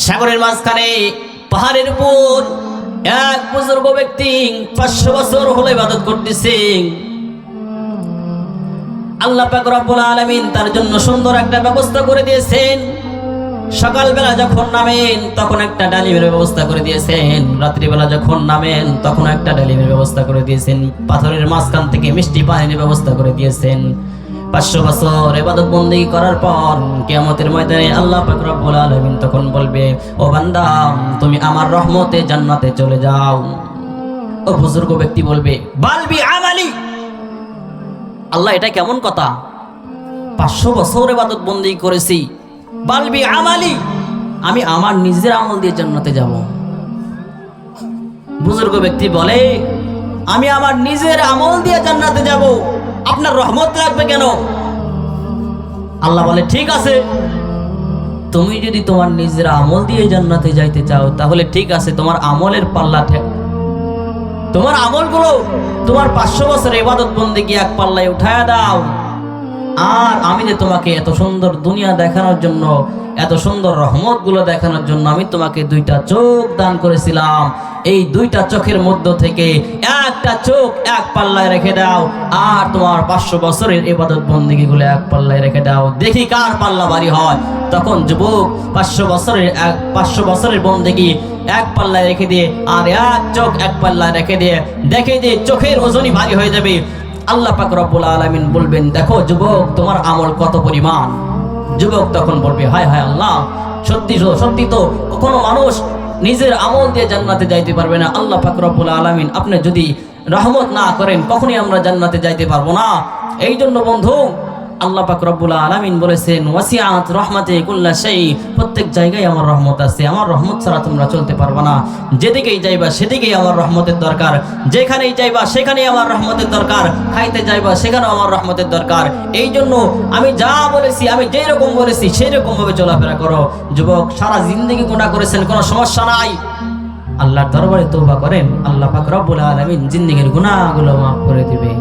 সাগরের মাঝখানে পাহাড়ের উপর এক বুজুর্গ ব্যক্তি 500 বছর হলো ইবাদত করতেছে। আল্লাহ পাক রব্বুল আলামিন তার জন্য সুন্দর একটা ব্যবস্থা করে দিয়েছেন। সকালবেলা যখন নামেন তখন একটা ডালিমের ব্যবস্থা করে দিয়েছেন, রাত্রিবেলা যখন নামেন তখন একটা ডালিমের ব্যবস্থা করে দিয়েছেন, পাথরের মাঝখান থেকে মিষ্টি পানির ব্যবস্থা করে দিয়েছেন। 500 বছর ইবাদত বন্দেগী করার পর কিয়ামতের ময়দানে আল্লাহ পাক রব্বুল আলামিন তখন বলবে, ও বান্দা তুমি আমার রহমতে জান্নাতে চলে যাও। ও বুজুর্গ ব্যক্তি বলবে, বালবি আমালি। আল্লাহ এটা কেমন কথা? 500 বছর ইবাদত বন্দেগী করেছি, বালবি আমালি, আমি আমার নিজের আমল দিয়ে জান্নাতে যাব। বুজুর্গ ব্যক্তি বলে, আমি আমার নিজের আমল দিয়ে জান্নাতে যাব, আপনার রহমত লাগবে কেন? আল্লাহ বলে, ঠিক আছে, তুমি যদি তোমার নিজের আমল দিয়ে জান্নাতে যাইতে চাও তাহলে ঠিক আছে, তোমার আমলের পাল্লা তোমার আমলগুলো তোমার 500 বছরের ইবাদত বন্দেগী এক পাল্লায় উঠায়া দাও। আর আমি যে তোমাকে এত সুন্দর দুনিয়া দেখানোর জন্য, এত সুন্দর রহমত গুলো দেখানোর জন্য আমি তোমাকে 2টা চোখ দান করেছিলাম, এই 2টা চোখের মধ্য থেকে একটা চোখ এক পাল্লায় রেখে দাও, আর তোমার 500 বছরের ইবাদত বন্দেগী গুলো এক পাল্লায় রেখে দাও, দেখি কার পাল্লা ভারী হয়। তখন যুবক 500 বছরের বন্দেগী এক পাল্লায় রেখে দিয়ে আর এক চোখ এক পাল্লায় রেখে দিয়ে দেখে যে চোখের ওজনই ভারী হয়ে যাবে। আল্লাহ পাক রব্বুল আলামিন বলবেন, দেখো যুবক তোমার আমল কত পরিমাণ। যুবক তখন বলবে, হায় হায় আল্লাহ, সত্যি তো কোনো মানুষ নিজের আমল দিয়ে জান্নাতে যাইতে পারবে না। আল্লাহ পাক রব্বুল আলামিন আপনি যদি রহমত না করেন কখনই আমরা জান্নাতে যাইতে পারবো না। এই জন্য বন্ধু আল্লাহ পাক রব্বুল আলামিন বলেছেন, ওয়াসিআত রাহমাতি কুল্লা শাই, প্রত্যেক জায়গায় আমার রহমত আছে, আমার রহমত ছাড়া তোমরা চলতে পারবে না। যেদিকেই যাইবা সেদিকেই আমার রহমতের দরকার, যেখানেই যাইবা সেখানেই আমার রহমতের দরকার, খাইতে যাইবা সেখানেও আমার রহমতের দরকার। এই জন্য আমি যা বলেছি, আমি যেই রকম বলেছি সেই রকম ভাবে চলাফেরা করো। যুবক সারা জিন্দেগি গুনাহ করেছেন, কোনো সমস্যা নাই, আল্লাহর দরবারে তওবা করেন, আল্লাহ পাক রব্বুল আলামিন জিন্দেগির গুনাহগুলো মাফ করে দিবে।